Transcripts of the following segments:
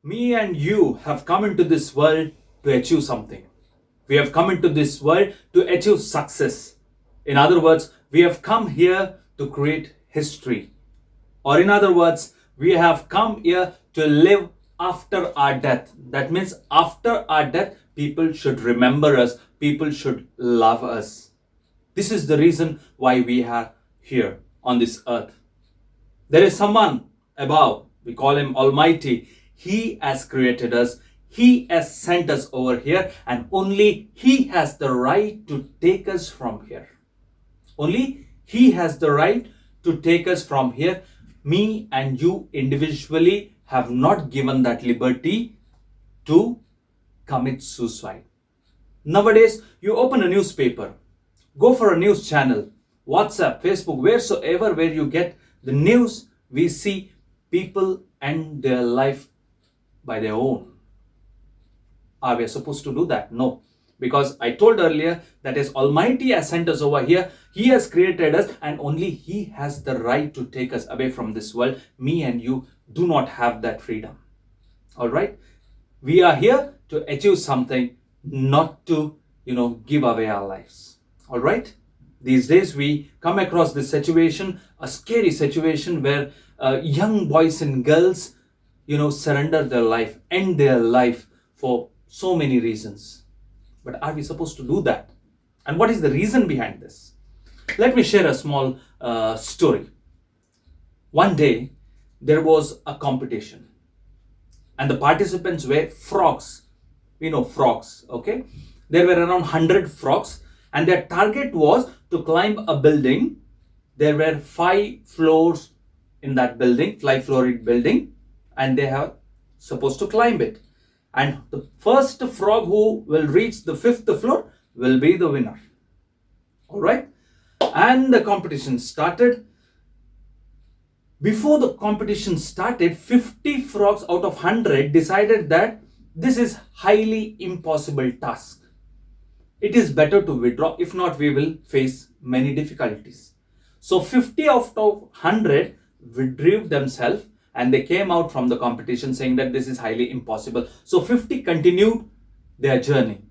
Me and you have come into this world to achieve something. We have come into this world to achieve success. In other words, we have come here to create history. Or in other words, we have come here to live after our death. That means after our death, people should remember us, people should love us. This is the reason why we are here on this earth. There is someone above, we call him Almighty. He has created us, He has sent us over here, and only He has the right to take us from here. Only He has the right to take us from here. Me and you individually have not given that liberty to commit suicide. Nowadays, you open a newspaper, go for a news channel, WhatsApp, Facebook, wheresoever where you get the news, we see people end their life by their own. Are we supposed to do that? No. Because I told earlier that is Almighty has sent us over here. He has created us and only He has the right to take us away from this world. Me and you do not have that freedom. Alright? We are here to achieve something, not to, give away our lives. Alright? These days we come across this situation, a scary situation where young boys and girls, surrender their life, end their life for so many reasons. But are we supposed to do that? And what is the reason behind this? Let me share a small story. One day, there was a competition. And the participants were frogs. We know frogs, okay? There were around 100 frogs. And their target was to climb a building. There were 5 floors in that building, 5-floored building. And they are supposed to climb it. And the first frog who will reach the 5th floor will be the winner. Alright? And the competition started. Before the competition started, 50 frogs out of 100 decided that this is highly impossible task. It is better to withdraw. If not, we will face many difficulties. So 50 out of 100 withdrew themselves and they came out from the competition saying that this is highly impossible. So 50 continued their journey.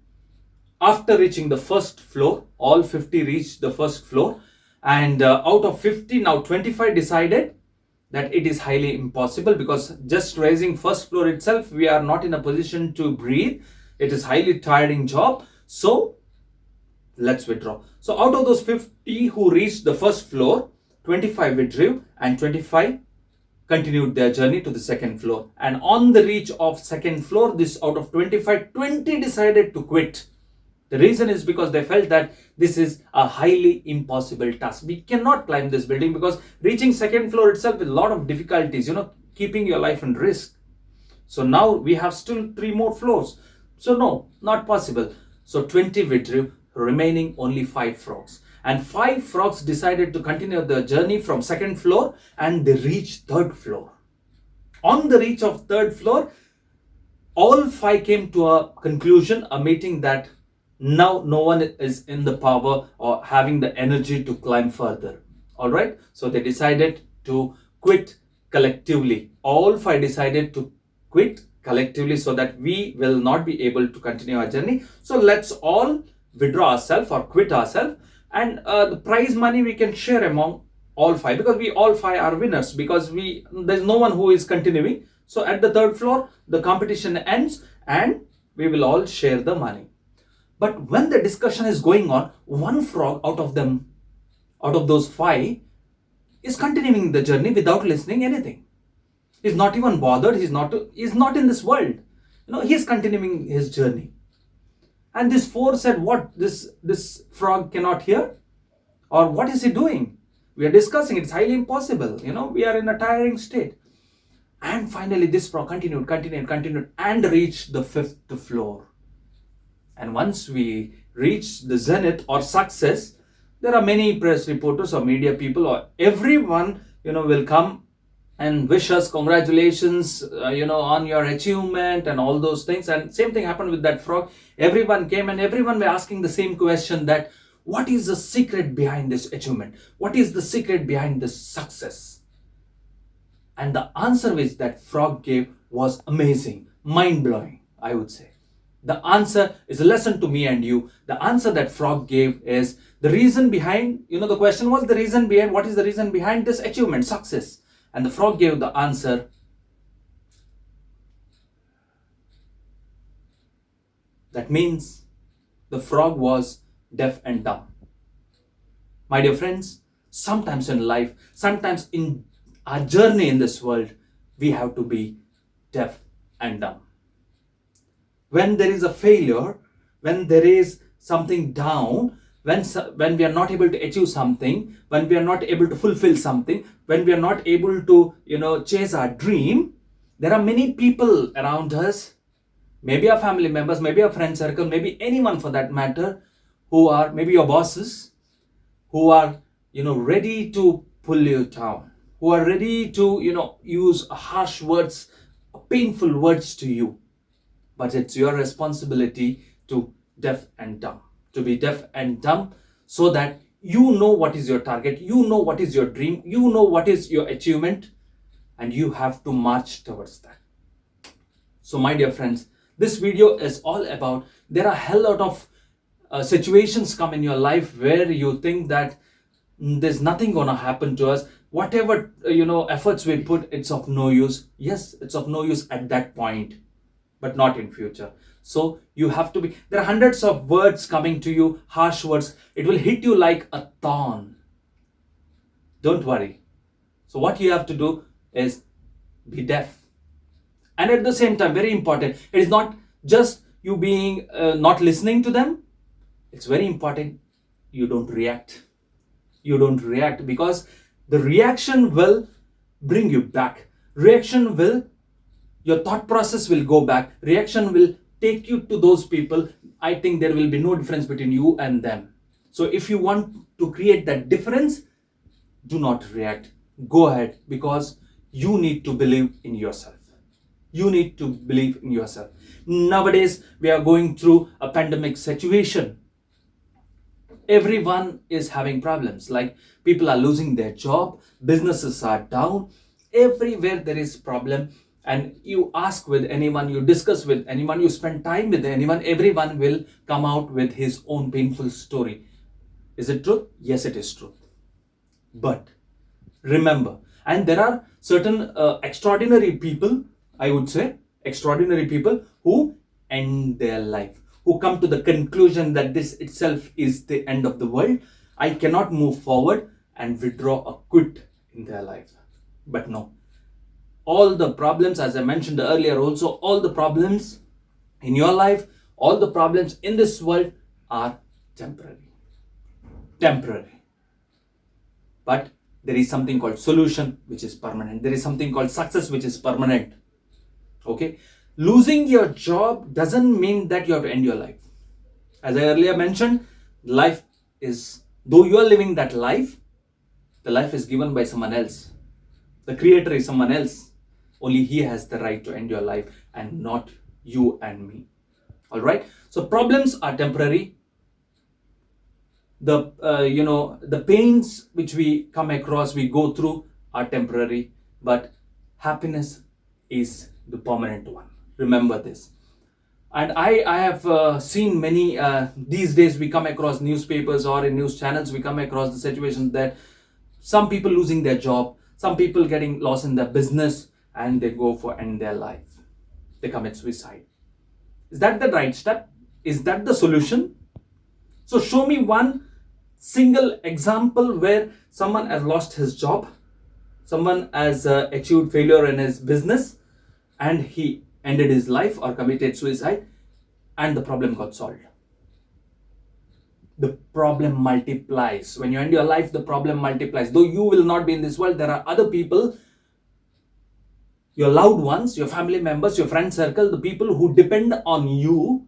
After reaching the first floor, all 50 reached the first floor. And out of 50, now 25 decided that it is highly impossible because just raising first floor itself, we are not in a position to breathe. It is highly tiring job. So let's withdraw. So out of those 50 who reached the first floor, 25 withdrew and 25 continued their journey to the second floor. And on the reach of second floor, this out of 25, 20 decided to quit. The reason is because they felt that this is a highly impossible task. We cannot climb this building because reaching second floor itself with a lot of difficulties, keeping your life in risk. So now we have still 3 more floors. So no, not possible. So 20 withdrew, remaining only 5 frogs. And 5 frogs decided to continue their journey from second floor and they reached third floor. On the reach of third floor, all 5 came to a conclusion, a meeting that now no one is in the power or having the energy to climb further. Alright, so they decided to quit collectively. All 5 decided to quit collectively so that we will not be able to continue our journey. So let's all withdraw ourselves or quit ourselves. And the prize money we can share among all 5 because we all 5 are winners because there's no one who is continuing. So at the third floor, the competition ends and we will all share the money. But when the discussion is going on, one frog out of those 5 is continuing the journey without listening anything. He's not even bothered. He's not in this world. He's continuing his journey. And this 4 said, what, this frog cannot hear? Or what is he doing? We are discussing, it's highly impossible. We are in a tiring state. And finally, this frog continued and reached the 5th floor. And once we reach the zenith or success, there are many press reporters or media people or everyone, will come and wish us congratulations, on your achievement and all those things. And same thing happened with that frog. Everyone came and everyone were asking the same question that what is the secret behind this achievement? What is the secret behind this success? And the answer which that frog gave was amazing, mind-blowing, I would say. The answer is a lesson to me and you. The answer that frog gave is the reason behind, the question was the reason behind, what is the reason behind this achievement, success? And the frog gave the answer, that means the frog was deaf and dumb. My dear friends, sometimes in life, sometimes in our journey in this world, we have to be deaf and dumb. When there is a failure, when there is something down, when we are not able to achieve something, when we are not able to fulfill something, when we are not able to, chase our dream, there are many people around us, maybe our family members, maybe our friend circle, maybe anyone for that matter, who are maybe your bosses, who are, ready to pull you down, who are ready to, use harsh words, painful words to you. But it's your responsibility to be deaf and dumb, so that you know what is your target, you know what is your dream, you know what is your achievement, and you have to march towards that. So my dear friends, this video is all about, there are a hell lot of situations come in your life where you think that there's nothing gonna happen to us. Whatever, efforts we put, it's of no use. Yes, it's of no use at that point, but not in future. So you have to be, there are hundreds of words coming to you, harsh words. It will hit you like a thorn. Don't worry. So what you have to do is be deaf. And at the same time, very important, it is not just you being not listening to them. It's very important you don't react. You don't react, because the reaction will bring you back. Your thought process will go back. Reaction will take you to those people. I think there will be no difference between you and them. So if you want to create that difference, do not react. Go ahead, because you need to believe in yourself. You need to believe in yourself. Nowadays, we are going through a pandemic situation. Everyone is having problems. Like, people are losing their job, businesses are down. Everywhere there is problem. And you ask with anyone, you discuss with anyone, you spend time with anyone, everyone will come out with his own painful story. Is it true? Yes, it is true. But remember, and there are certain extraordinary people, I would say, extraordinary people who end their life, who come to the conclusion that this itself is the end of the world. I cannot move forward, and withdraw or quit in their life. But no. All the problems, as I mentioned earlier also, all the problems in your life, all the problems in this world are temporary. Temporary. But there is something called solution, which is permanent. There is something called success, which is permanent. Okay? Losing your job doesn't mean that you have to end your life. As I earlier mentioned, life is, though you are living that life, the life is given by someone else. The creator is someone else. Only he has the right to end your life, and not you and me. All right. So problems are temporary. The pains which we come across, we go through, are temporary. But happiness is the permanent one. Remember this. And I have seen many, these days we come across newspapers or in news channels, we come across the situations that some people losing their job, some people getting lost in their business, and they go for end their life. They commit suicide. Is that the right step? Is that the solution? So show me one single example where someone has lost his job, someone has achieved failure in his business, and he ended his life or committed suicide, and the problem got solved. The problem multiplies. When you end your life, the problem multiplies. Though you will not be in this world, there are other people, your loved ones, your family members, your friend circle, the people who depend on you.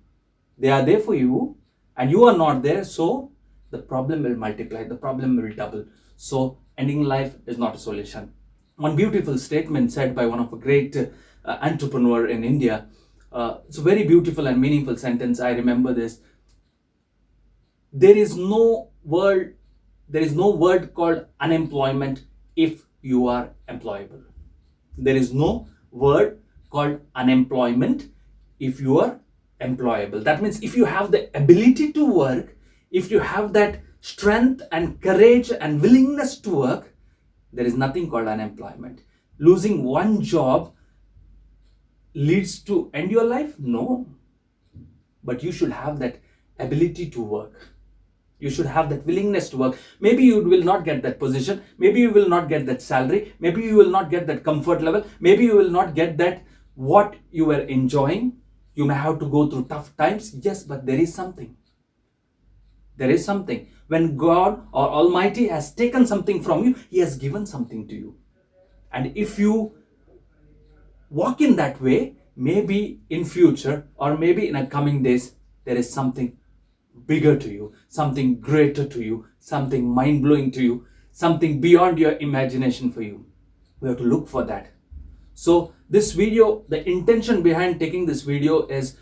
They are there for you, and you are not there. So the problem will multiply, the problem will double. So ending life is not a solution. One beautiful statement said by one of a great entrepreneur in India. It's a very beautiful and meaningful sentence. I remember this. There is no word called unemployment if you are employable. There is no word called unemployment if you are employable. That means if you have the ability to work, if you have that strength and courage and willingness to work, there is nothing called unemployment. Losing one job leads to end your life? No. But you should have that ability to work. You should have that willingness to work. Maybe you will not get that position. Maybe you will not get that salary. Maybe you will not get that comfort level. Maybe you will not get that what you were enjoying. You may have to go through tough times. Yes, but there is something. There is something. When God or Almighty has taken something from you, He has given something to you. And if you walk in that way, maybe in future or maybe in a coming days, there is something bigger to you, something greater to you, something mind-blowing to you, something beyond your imagination for you. We have to look for that. So this video, the intention behind taking this video is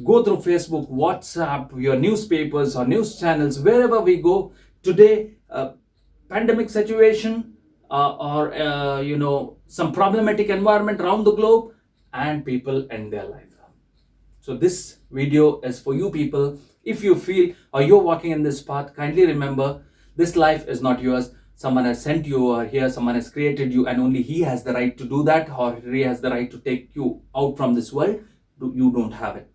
go through Facebook, WhatsApp, your newspapers or news channels, wherever we go today, pandemic situation or some problematic environment around the globe, and people end their life. So this video is for you people. If you feel or you're walking in this path, kindly remember this life is not yours. Someone has sent you over here, someone has created you, and only He has the right to do that, or He has the right to take you out from this world. You don't have it.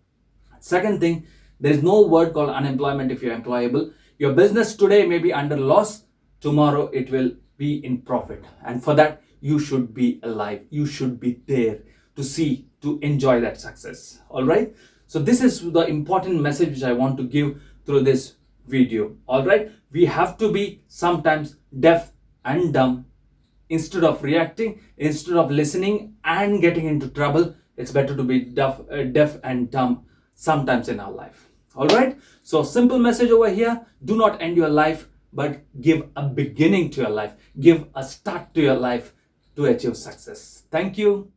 Second thing, there is no word called unemployment if you're employable. Your business today may be under loss, tomorrow it will be in profit. And for that, you should be alive. You should be there to see, to enjoy that success. All right. So this is the important message which I want to give through this video. All right. We have to be sometimes deaf and dumb. Instead of reacting, instead of listening and getting into trouble, it's better to be deaf and dumb sometimes in our life. All right. So simple message over here. Do not end your life, but give a beginning to your life. Give a start to your life to achieve success. Thank you.